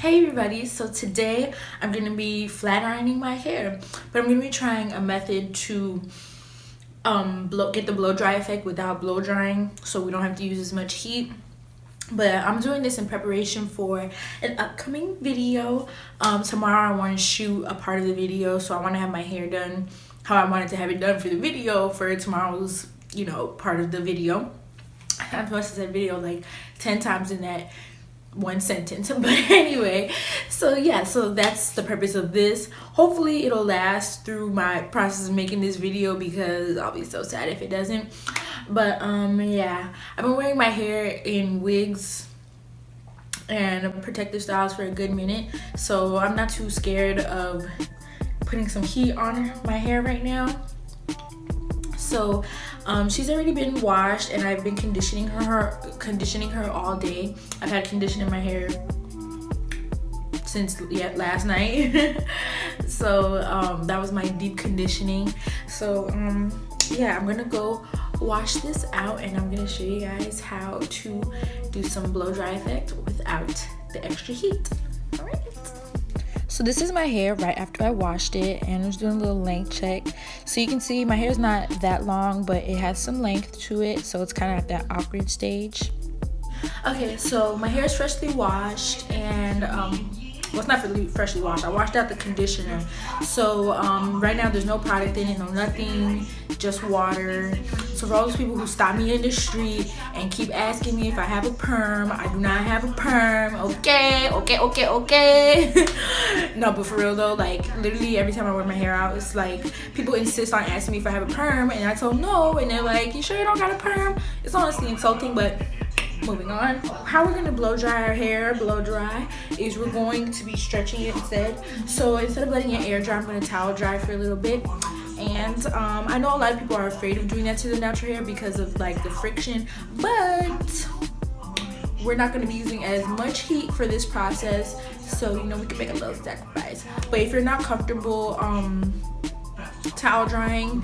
Hey everybody, so today I'm going to be flat ironing my hair, but I'm going to be trying a method to get the blow dry effect without blow drying, so we don't have to use as much heat. But I'm doing this in preparation for an upcoming video. Tomorrow I want to shoot a part of the video, so I want to have my hair done how I wanted to have it done for the video for tomorrow's, part of the video. I've posted that video like 10 times in that one sentence, but anyway, so that's the purpose of this. Hopefully it'll last through my process of making this video, because I'll be so sad if it doesn't. But yeah, I've been wearing my hair in wigs and protective styles for a good minute, so I'm not too scared of putting some heat on my hair right now. So she's already been washed, and I've been conditioning her all day. I've had condition in my hair since last night. So that was my deep conditioning. So yeah, I'm gonna go wash this out, and I'm gonna show you guys how to do some blow dry effect without the extra heat. All right. So this is my hair right after I washed it, and I'm just doing a little length check. So you can see my hair is not that long, but it has some length to it, so it's kind of at that awkward stage. Okay, so my hair is freshly washed, and well, it's not really freshly washed. I washed out the conditioner. So right now there's no product in it, no nothing, just water. So for all those people who stop me in the street and keep asking me if I have a perm, I do not have a perm. Okay. No, but for real though, like literally every time I wear my hair out, it's like people insist on asking me if I have a perm, and I told them no, and they're like, you sure you don't got a perm? It's honestly insulting, but moving on. How we're gonna blow dry our hair, is we're going to be stretching it instead. So instead of letting it air dry, I'm gonna towel dry for a little bit. And I know a lot of people are afraid of doing that to the natural hair because of like the friction, but we're not gonna be using as much heat for this process, so we can make a little sacrifice. But if you're not comfortable towel drying,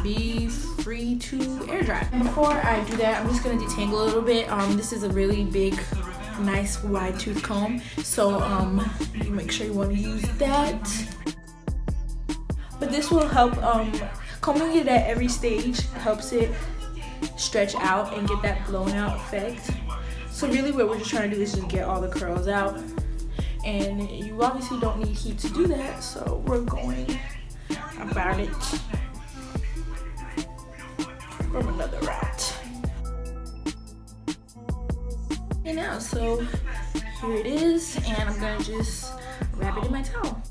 be free to air dry. And before I do that, I'm just gonna detangle a little bit. This is a really big, nice wide tooth comb, so you make sure you want to use that. But this will help, combing it at every stage helps it stretch out and get that blown out effect. So really what we're just trying to do is just get all the curls out, and you obviously don't need heat to do that, so we're going about it from another route. Okay, now, so here it is, and I'm gonna just wrap it in my towel.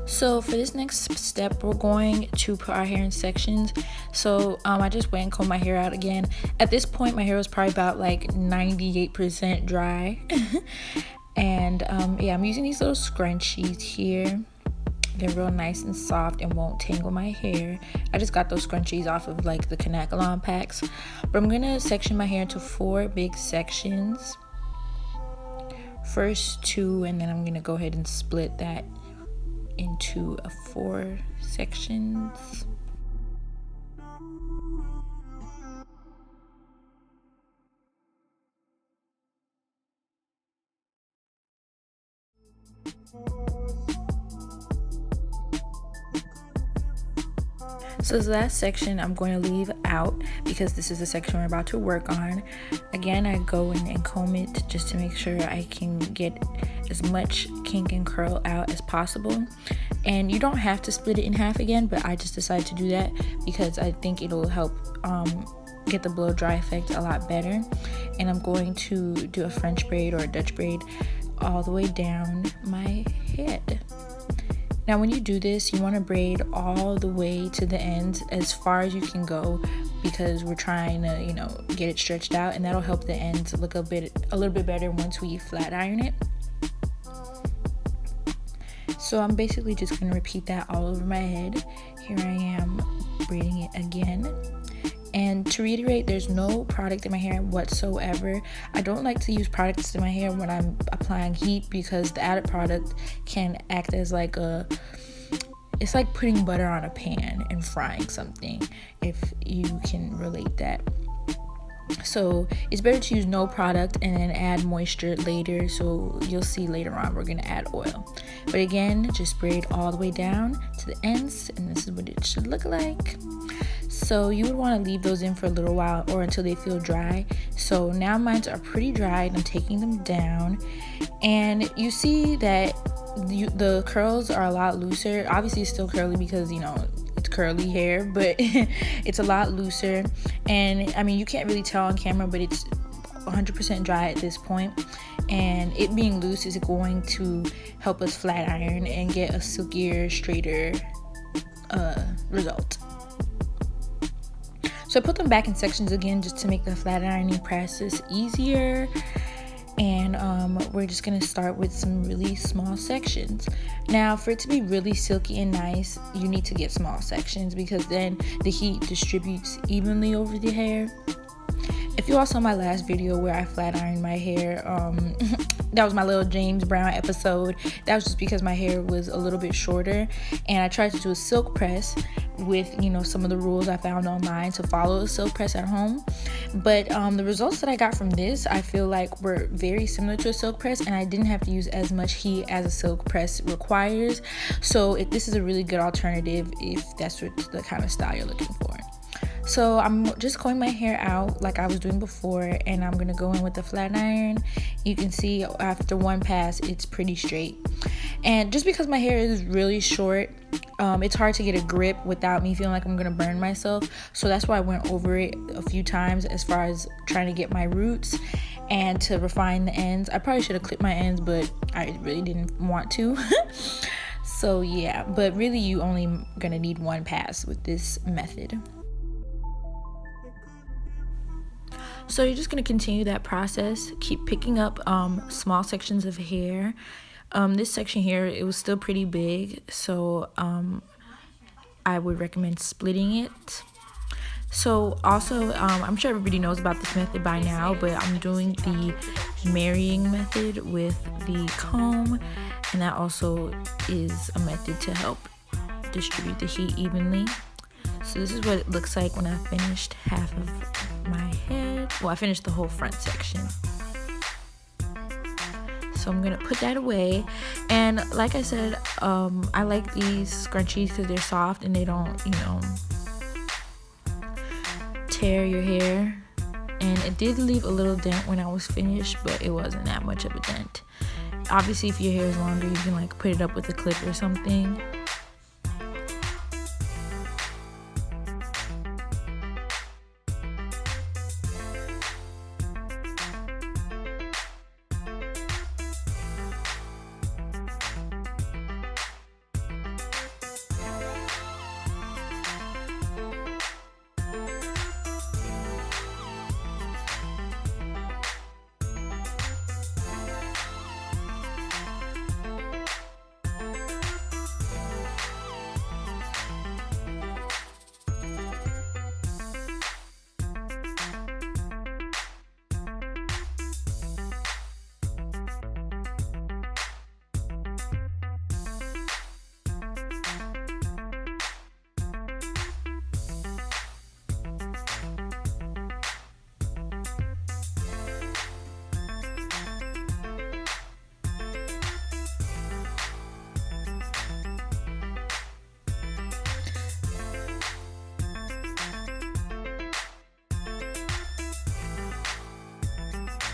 So for this next step, we're going to put our hair in sections. So I just went and combed my hair out again. At this point, my hair was probably about like 98% dry. And yeah, I'm using these little scrunchies here. They're real nice and soft and won't tangle my hair. I just got those scrunchies off of like the Canacolon packs. But I'm gonna section my hair into 4 big sections. First 2, and then I'm gonna go ahead and split that into 4 sections. So this last section I'm going to leave out because this is the section we're about to work on. Again, I go in and comb it just to make sure I can get as much kink and curl out as possible. And you don't have to split it in half again, but I just decided to do that because I think it'll help get the blow dry effect a lot better. And I'm going to do a French braid or a Dutch braid all the way down my head. Now when you do this, you want to braid all the way to the end as far as you can go, because we're trying to get it stretched out, and that'll help the ends look a little bit better once we flat iron it. So I'm basically just going to repeat that all over my head. Here I am braiding it again, And to reiterate, there's no product in my hair whatsoever. I don't like to use products in my hair when I'm applying heat, because the added product can act as like it's like putting butter on a pan and frying something, if you can relate that. So it's better to use no product and then add moisture later. So you'll see later on we're gonna add oil, but again, just spray it all the way down to the ends, and this is what it should look like. So you would want to leave those in for a little while, or until they feel dry. So now mine are pretty dry, and I'm taking them down, and you see that the curls are a lot looser. Obviously it's still curly because, you know, it's curly hair, but it's a lot looser. And I mean, you can't really tell on camera, but it's 100% dry at this point, and it being loose is going to help us flat iron and get a silkier, straighter result. So I put them back in sections again, just to make the flat ironing process easier. And we're just gonna start with some really small sections. Now, for it to be really silky and nice, you need to get small sections, because then the heat distributes evenly over the hair. If you all saw my last video where I flat ironed my hair, that was my little James Brown episode. That was just because my hair was a little bit shorter, and I tried to do a silk press with, you know, some of the rules I found online to follow a silk press at home. But the results that I got from this, I feel like were very similar to a silk press, and I didn't have to use as much heat as a silk press requires. So this is a really good alternative if that's what the kind of style you're looking for. So I'm just combing my hair out like I was doing before, and I'm gonna go in with the flat iron. You can see after one pass it's pretty straight, and just because my hair is really short, it's hard to get a grip without me feeling like I'm gonna burn myself. So that's why I went over it a few times as far as trying to get my roots and to refine the ends. I probably should have clipped my ends, but I really didn't want to. So yeah, but really you only gonna need one pass with this method. So you're just going to continue that process. Keep picking up small sections of hair. This section here, it was still pretty big, so I would recommend splitting it. So also, I'm sure everybody knows about this method by now, but I'm doing the marrying method with the comb, and that also is a method to help distribute the heat evenly. So this is what it looks like when I've finished half of my head. Well, I finished the whole front section. So I'm gonna put that away. And like I said, I like these scrunchies because they're soft and they don't, you know, tear your hair. And it did leave a little dent when I was finished, but it wasn't that much of a dent. Obviously, if your hair is longer, you can like put it up with a clip or something.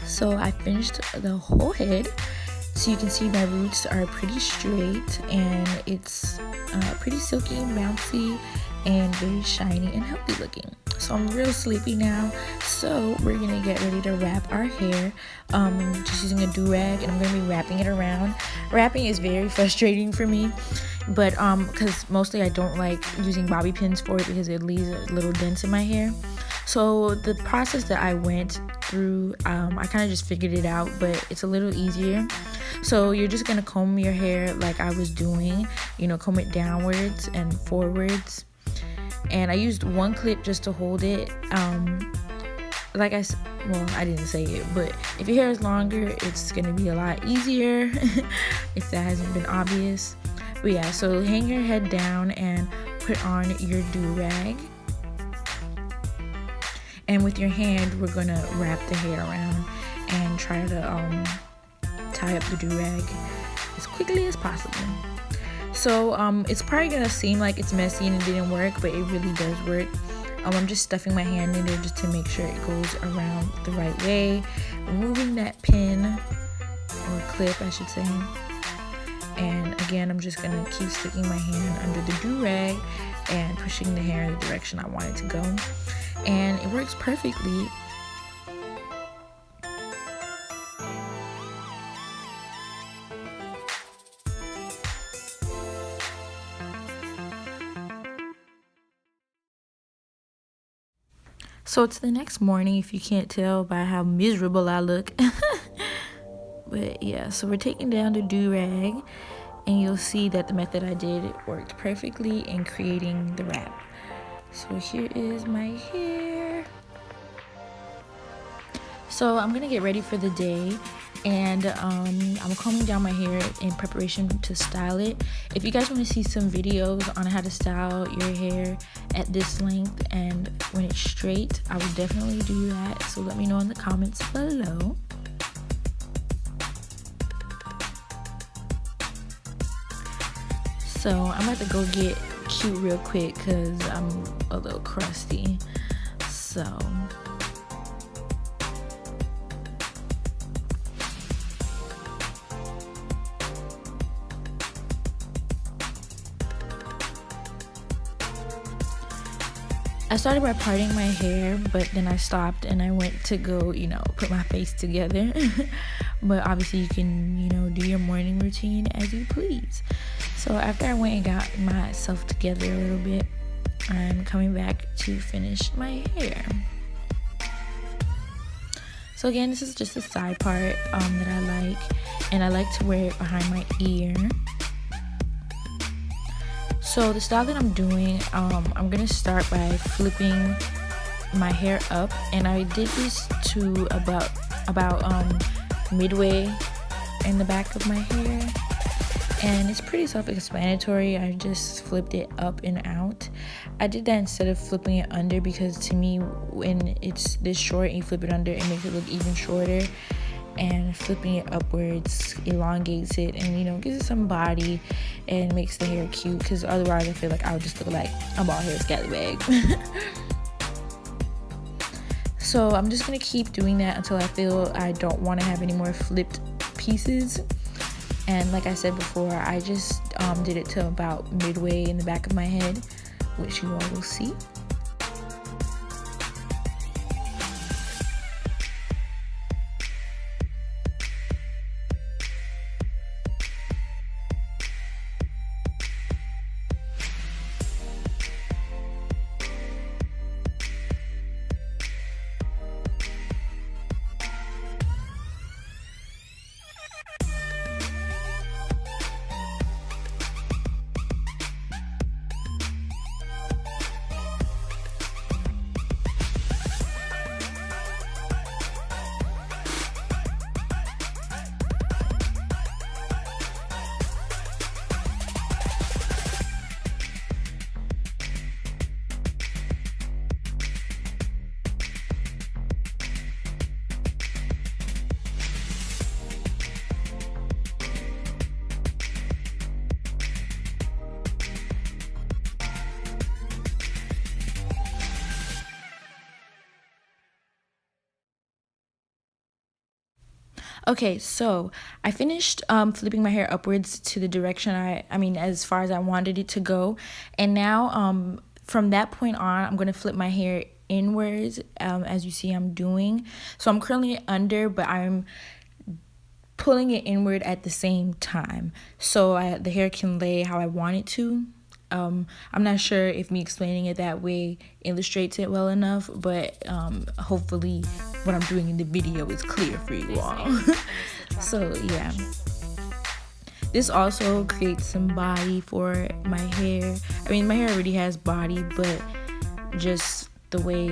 So I finished the whole head, so you can see my roots are pretty straight, and it's pretty silky and bouncy and very shiny and healthy looking. So I'm real sleepy now, so we're gonna get ready to wrap our hair. Just using a do-rag, and I'm gonna be wrapping it around. Wrapping is very frustrating for me, but because mostly I don't like using bobby pins for it because it leaves little dents in my hair. So the process that I went through, I kind of just figured it out, but it's a little easier. So you're just gonna comb your hair like I was doing, you know, comb it downwards and forwards, and I used one clip just to hold it. Like I said, well, I didn't say it, but if your hair is longer, it's gonna be a lot easier if that hasn't been obvious. But yeah, so hang your head down and put on your do-rag, and with your hand we're gonna wrap the hair around and try to tie up the do-rag as quickly as possible. So it's probably gonna seem like it's messy and it didn't work, but it really does work. I'm just stuffing my hand in there just to make sure it goes around the right way, removing that pin or clip, I should say. And again, I'm just gonna keep sticking my hand under the do-rag and pushing the hair in the direction I want it to go, and it works perfectly. So it's the next morning, if you can't tell by how miserable I look. But yeah, so we're taking down the do-rag, and you'll see that the method I did worked perfectly in creating the wrap. So here is my hair. So I'm gonna get ready for the day, and I'm combing down my hair in preparation to style it. If you guys want to see some videos on how to style your hair at this length and when it's straight, I will definitely do that, so let me know in the comments below. So I'm about to go get cute real quick because I'm a little crusty. So I started by parting my hair, but then I stopped and I went to go, put my face together. But obviously you can, do your morning routine as you please. So after I went and got myself together a little bit, I'm coming back to finish my hair. So again, this is just a side part that I like, and I like to wear it behind my ear. So the style that I'm doing, I'm gonna start by flipping my hair up, and I did this to about midway in the back of my hair, and it's pretty self-explanatory. I just flipped it up and out. I did that instead of flipping it under because to me, when it's this short and you flip it under, it makes it look even shorter. And flipping it upwards elongates it and gives it some body and makes the hair cute, because otherwise I feel like I would just look like a bald head scallywag. So I'm just gonna keep doing that until I feel I don't want to have any more flipped pieces. And like I said before, I just did it to about midway in the back of my head, which you all will see. Okay, so I finished flipping my hair upwards to the direction I mean as far as I wanted it to go, and now from that point on I'm going to flip my hair inwards, as you see I'm doing. So I'm currently under, but I'm pulling it inward at the same time, so the hair can lay how I want it to. I'm not sure if me explaining it that way illustrates it well enough, but hopefully what I'm doing in the video is clear for you all. So yeah, this also creates some body for my hair. I mean, my hair already has body, but just the way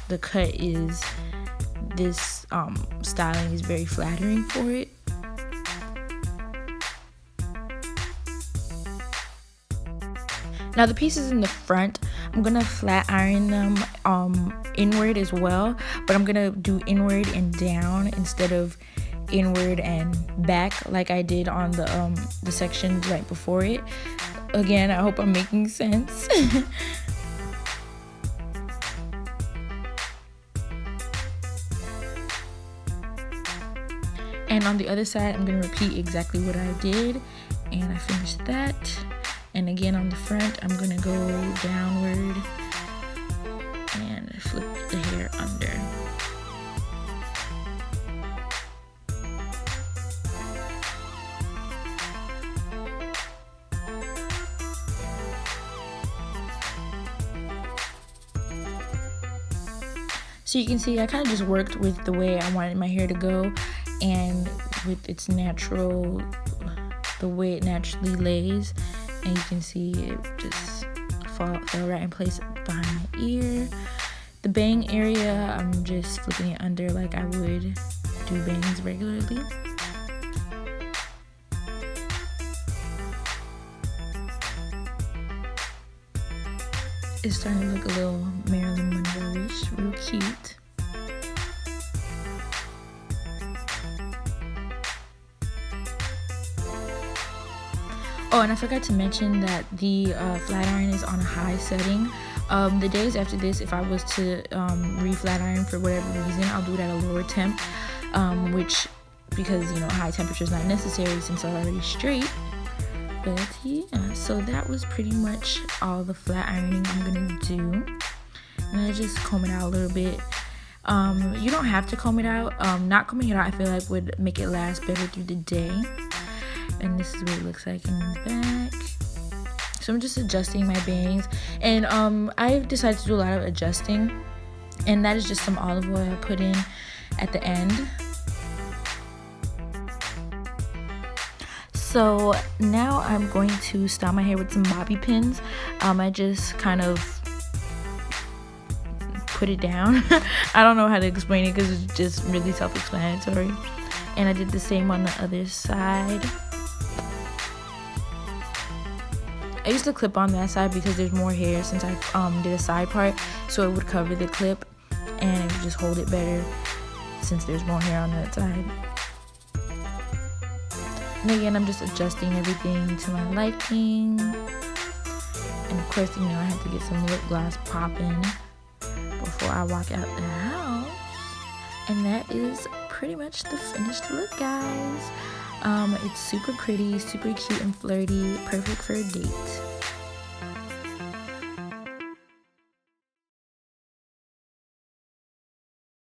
the cut is, this styling is very flattering for it. Now the pieces in the front, I'm gonna flat iron them inward as well, but I'm gonna do inward and down instead of inward and back like I did on the sections right before it. Again, I hope I'm making sense. And on the other side, I'm gonna repeat exactly what I did, and I finished that. And again on the front, I'm gonna go downward and flip the hair under. So you can see I kind of just worked with the way I wanted my hair to go, and with its natural, the way it naturally lays. And you can see it just fell right in place behind my ear. The bang area, I'm just flipping it under like I would do bangs regularly. It's starting to look a little Marilyn Monroe-ish, real cute. Oh, and I forgot to mention that the flat iron is on a high setting. The days after this, if I was to re-flat iron for whatever reason, I'll do it at a lower temp, which, because, you know, high temperature is not necessary since I'm already straight. But yeah, so that was pretty much all the flat ironing I'm gonna do. And I just comb it out a little bit. You don't have to comb it out. Not combing it out, I feel like, would make it last better through the day. And this is what it looks like in the back. So I'm just adjusting my bangs, and I've decided to do a lot of adjusting, and that is just some olive oil I put in at the end. So now I'm going to style my hair with some bobby pins. I just kind of put it down. I don't know how to explain it because it's just really self-explanatory. And I did the same on the other side. I used to clip on that side because there's more hair since I did a side part, so it would cover the clip and it would just hold it better since there's more hair on that side. And again, I'm just adjusting everything to my liking. And of course, you know, I have to get some lip gloss popping before I walk out the house. And that is pretty much the finished look, guys. It's super pretty, super cute and flirty, perfect for a date.